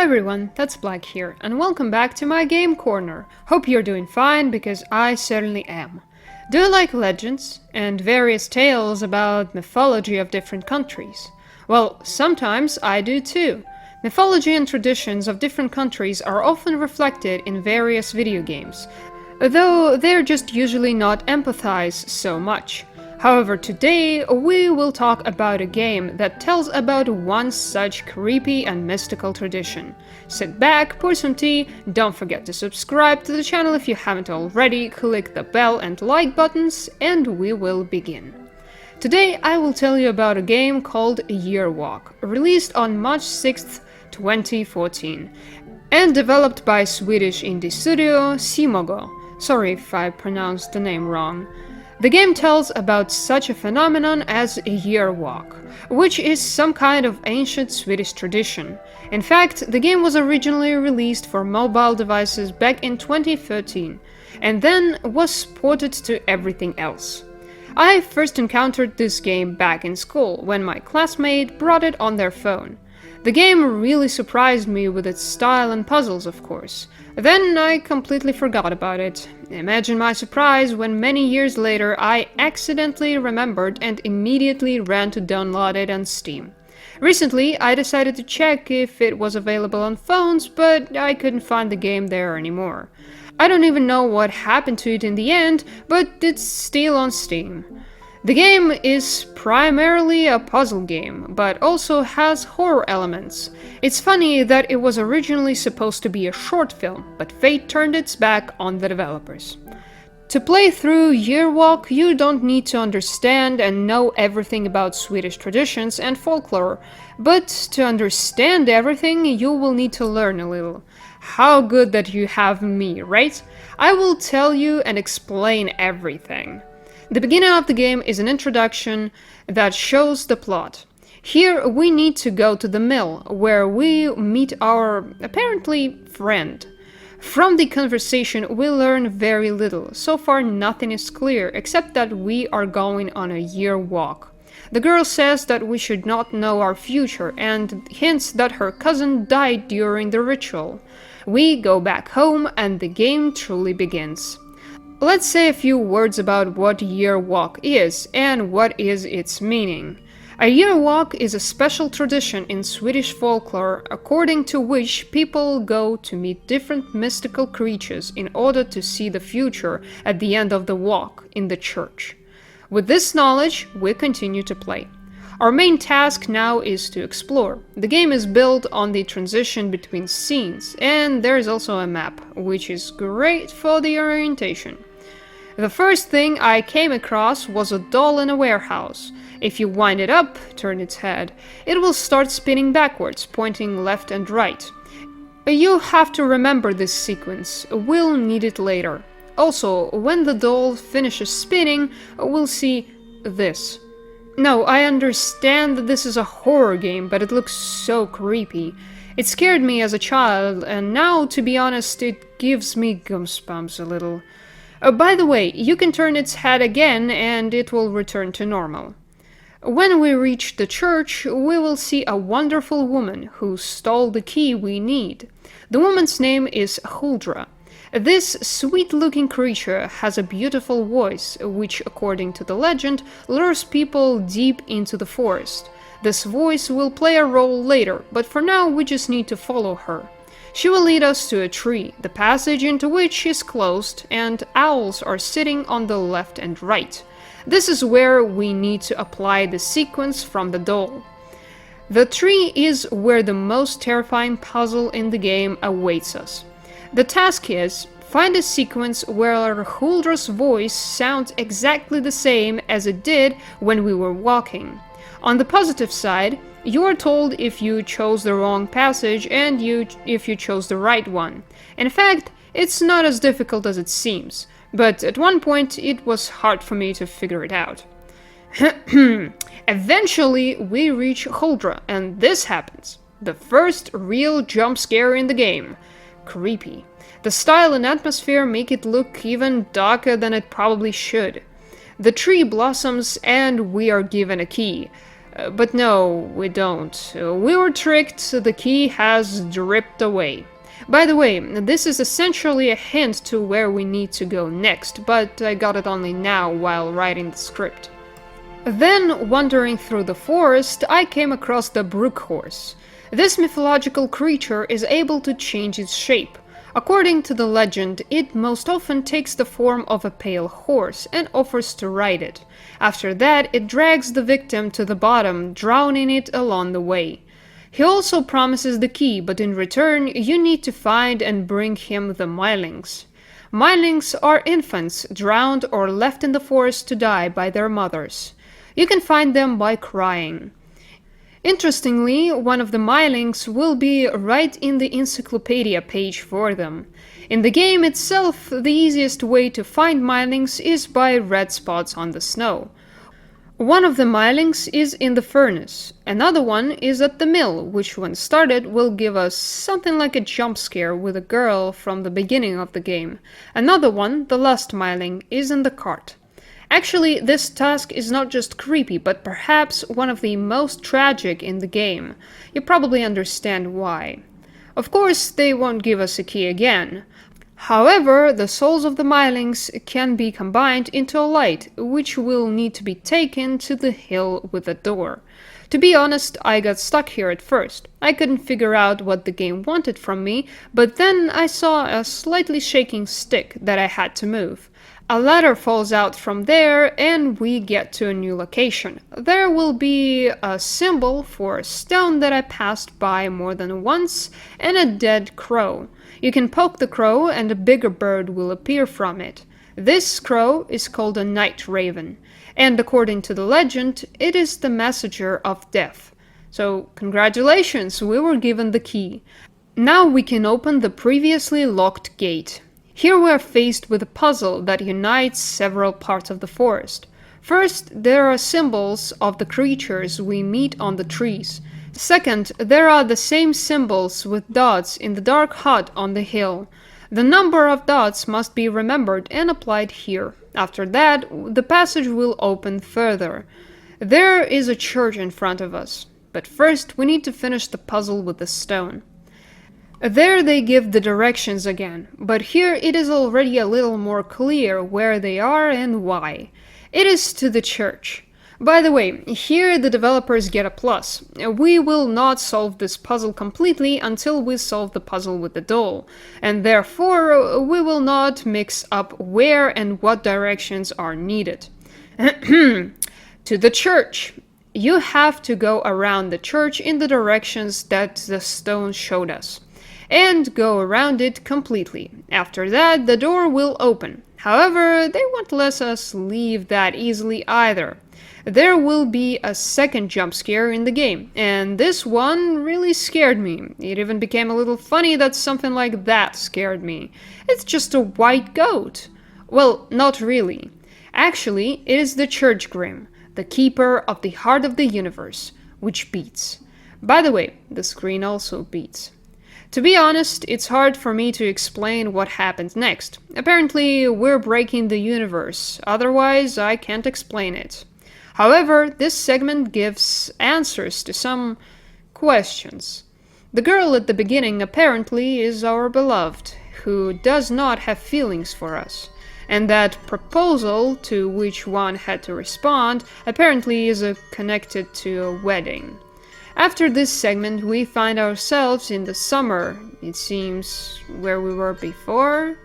everyone, that's Black here, and welcome back to my game corner. Hope you're doing fine, because I certainly am. Do you like legends and various tales about mythology of different countries? Well, sometimes I do too. Mythology and traditions of different countries are often reflected in various video games, though they're just usually not empathized so much. However, today we will talk about a game that tells about one such creepy and mystical tradition. Sit back, pour some tea, don't forget to subscribe to the channel if you haven't already, click the bell and like buttons, and we will begin. Today I will tell you about a game called Year Walk, released on March 6th, 2014, and developed by Swedish indie studio Simogo. Sorry if I pronounced the name wrong. The game tells about such a phenomenon as a year walk, which is some kind of ancient Swedish tradition. In fact, the game was originally released for mobile devices back in 2013, and then was ported to everything else. I first encountered this game back in school, when my classmate brought it on their phone. The game really surprised me with its style and puzzles, of course. Then I completely forgot about it. Imagine my surprise when many years later I accidentally remembered and immediately ran to download it on Steam. Recently I decided to check if it was available on phones, but I couldn't find the game there anymore. I don't even know what happened to it in the end, but it's still on Steam. The game is primarily a puzzle game, but also has horror elements. It's funny that it was originally supposed to be a short film, but fate turned its back on the developers. To play through Year Walk, you don't need to understand and know everything about Swedish traditions and folklore, but to understand everything, you will need to learn a little. How good that you have me, right? I will tell you and explain everything. The beginning of the game is an introduction that shows the plot. Here we need to go to the mill, where we meet our, apparently, friend. From the conversation we learn very little. So far nothing is clear, except that we are going on a year walk. The girl says that we should not know our future, and hints that her cousin died during the ritual. We go back home and the game truly begins. Let's say a few words about what Year Walk is, and what is its meaning. A year walk is a special tradition in Swedish folklore according to which people go to meet different mystical creatures in order to see the future at the end of the walk in the church. With this knowledge, we continue to play. Our main task now is to explore. The game is built on the transition between scenes, and there is also a map, which is great for the orientation. The first thing I came across was a doll in a warehouse. If you wind it up, turn its head, it will start spinning backwards, pointing left and right. You have to remember this sequence, we'll need it later. Also, when the doll finishes spinning, we'll see this. No, I understand that this is a horror game, but it looks so creepy. It scared me as a child, and now, to be honest, it gives me goosebumps a little. By the way, you can turn its head again and it will return to normal. When we reach the church, we will see a wonderful woman who stole the key we need. The woman's name is Huldra. This sweet-looking creature has a beautiful voice, which, according to the legend, lures people deep into the forest. This voice will play a role later, but for now we just need to follow her. She will lead us to a tree, the passage into which is closed, and owls are sitting on the left and right. This is where we need to apply the sequence from the doll. The tree is where the most terrifying puzzle in the game awaits us. The task is, find a sequence where Huldra's voice sounds exactly the same as it did when we were walking. On the positive side, you are told if you chose the wrong passage and if you chose the right one. In fact, it's not as difficult as it seems, but at one point it was hard for me to figure it out. Eventually we reach Huldra, and this happens. The first real jump scare in the game. Creepy. The style and atmosphere make it look even darker than it probably should. The tree blossoms and we are given a key. But no, we don't. We were tricked, the key has dripped away. By the way, this is essentially a hint to where we need to go next, but I got it only now while writing the script. Then, wandering through the forest, I came across the brook horse. This mythological creature is able to change its shape. According to the legend, it most often takes the form of a pale horse and offers to ride it. After that, it drags the victim to the bottom, drowning it along the way. He also promises the key, but in return, you need to find and bring him the Mylings. Mylings are infants drowned or left in the forest to die by their mothers. You can find them by crying. Interestingly, one of the Mylings will be right in the encyclopedia page for them. In the game itself, the easiest way to find Mylings is by red spots on the snow. One of the Mylings is in the furnace, another one is at the mill, which when started will give us something like a jump scare with a girl from the beginning of the game. Another one, the last Myling, is in the cart. Actually, this task is not just creepy, but perhaps one of the most tragic in the game. You probably understand why. Of course, they won't give us a key again. However, the souls of the Mylings can be combined into a light, which will need to be taken to the hill with a door. To be honest, I got stuck here at first. I couldn't figure out what the game wanted from me, but then I saw a slightly shaking stick that I had to move. A ladder falls out from there and we get to a new location. There will be a symbol for a stone that I passed by more than once and a dead crow. You can poke the crow and a bigger bird will appear from it. This crow is called a night raven, and according to the legend, it is the messenger of death. So congratulations, we were given the key. Now we can open the previously locked gate. Here we are faced with a puzzle that unites several parts of the forest. First, there are symbols of the creatures we meet on the trees. Second, there are the same symbols with dots in the dark hut on the hill. The number of dots must be remembered and applied here. After that, the passage will open further. There is a church in front of us. But first, we need to finish the puzzle with the stone. There they give the directions again, but here it is already a little more clear where they are and why. It is to the church. By the way, here the developers get a plus. We will not solve this puzzle completely until we solve the puzzle with the doll, and therefore we will not mix up where and what directions are needed. To the church. You have to go around the church in the directions that the stone showed us, and go around it completely. After that, the door will open. However, they won't let us leave that easily either. There will be a second jump scare in the game, and this one really scared me. It even became a little funny that something like that scared me. It's just a white goat. Well, not really. Actually, it is the Church Grim, the keeper of the heart of the universe, which beats. By the way, the screen also beats. To be honest, it's hard for me to explain what happens next. Apparently, we're breaking the universe, otherwise I can't explain it. However, this segment gives answers to some questions. The girl at the beginning apparently is our beloved, who does not have feelings for us. And that proposal, to which one had to respond, apparently is connected to a wedding. After this segment, we find ourselves in the summer, it seems, where we were before.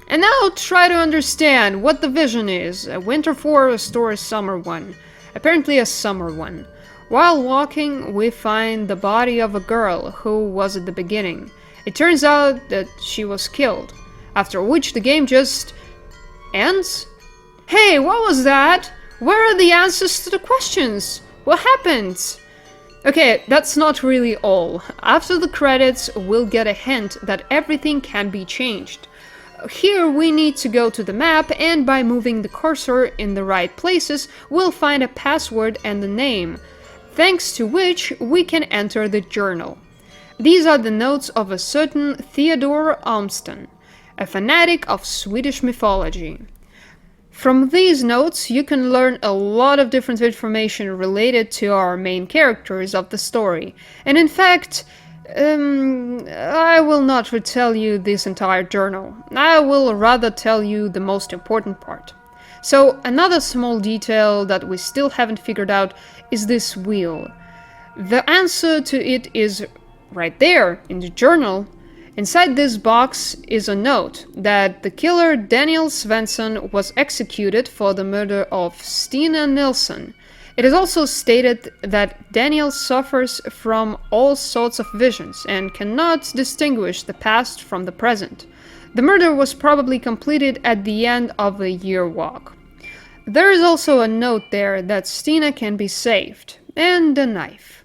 And now try to understand what the vision is, a winter forest or a summer one. Apparently a summer one. While walking, we find the body of a girl who was at the beginning. It turns out that she was killed, after which the game just ends? Hey, what was that? Where are the answers to the questions? What happened? Okay, that's not really all. After the credits, we'll get a hint that everything can be changed. Here we need to go to the map, and by moving the cursor in the right places, we'll find a password and a name, thanks to which we can enter the journal. These are the notes of a certain Theodore Almston, a fanatic of Swedish mythology. From these notes, you can learn a lot of different information related to our main characters of the story. And in fact, I will not retell you this entire journal. I will rather tell you the most important part. So, another small detail that we still haven't figured out is this wheel. The answer to it is right there in the journal. Inside this box is a note that the killer Daniel Svensson was executed for the murder of Stina Nilsson. It is also stated that Daniel suffers from all sorts of visions and cannot distinguish the past from the present. The murder was probably completed at the end of a year walk. There is also a note there that Stina can be saved, and a knife.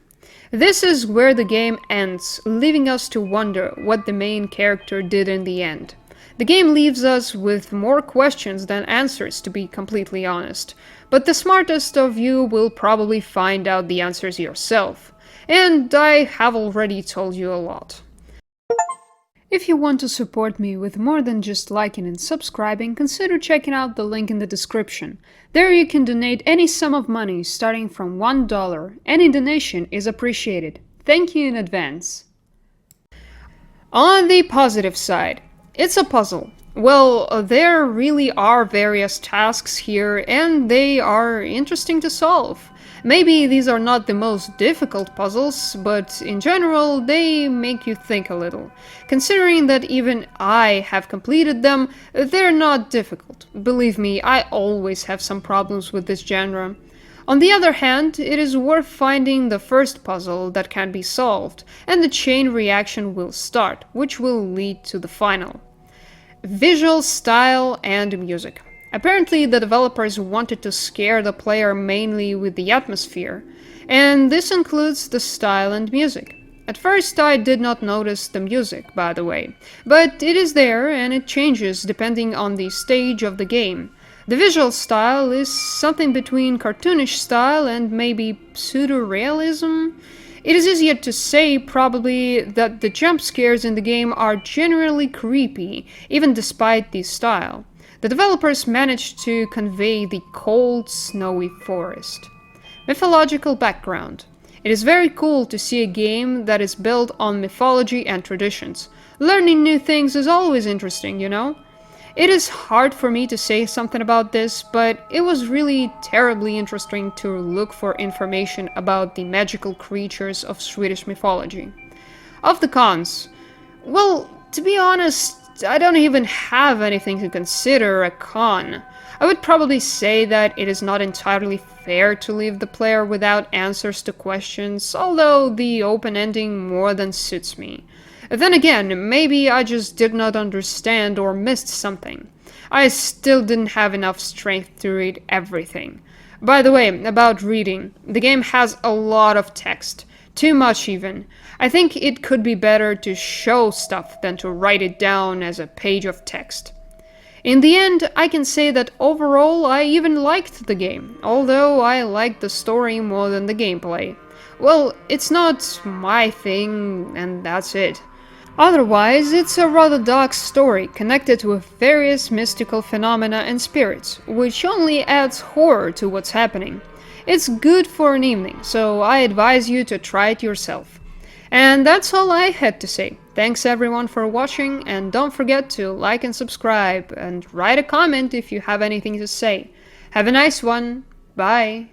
This is where the game ends, leaving us to wonder what the main character did in the end. The game leaves us with more questions than answers, to be completely honest, but the smartest of you will probably find out the answers yourself, and I have already told you a lot. If you want to support me with more than just liking and subscribing, consider checking out the link in the description. There you can donate any sum of money starting from $1. Any donation is appreciated. Thank you in advance. On the positive side, it's a puzzle. Well, there really are various tasks here, and they are interesting to solve. Maybe these are not the most difficult puzzles, but in general, they make you think a little. Considering that even I have completed them, they're not difficult. Believe me, I always have some problems with this genre. On the other hand, it is worth finding the first puzzle that can be solved, and the chain reaction will start, which will lead to the final. Visual style and music. Apparently, the developers wanted to scare the player mainly with the atmosphere, and this includes the style and music. At first, I did not notice the music, by the way, but it is there and it changes depending on the stage of the game. The visual style is something between cartoonish style and maybe pseudo-realism. It is easier to say, probably, that the jump scares in the game are generally creepy, even despite the style. The developers managed to convey the cold, snowy forest. Mythological background. It is very cool to see a game that is built on mythology and traditions. Learning new things is always interesting, you know? It is hard for me to say something about this, but it was really terribly interesting to look for information about the magical creatures of Swedish mythology. Of the cons, well, to be honest, I don't even have anything to consider a con. I would probably say that it is not entirely fair to leave the player without answers to questions, although the open ending more than suits me. Then again, maybe I just did not understand or missed something. I still didn't have enough strength to read everything. By the way, about reading, the game has a lot of text. Too much even. I think it could be better to show stuff than to write it down as a page of text. In the end, I can say that overall I even liked the game, although I liked the story more than the gameplay. Well, it's not my thing, and that's it. Otherwise, it's a rather dark story connected with various mystical phenomena and spirits, which only adds horror to what's happening. It's good for an evening, so I advise you to try it yourself. And that's all I had to say. Thanks everyone for watching, and don't forget to like and subscribe, and write a comment if you have anything to say. Have a nice one. Bye.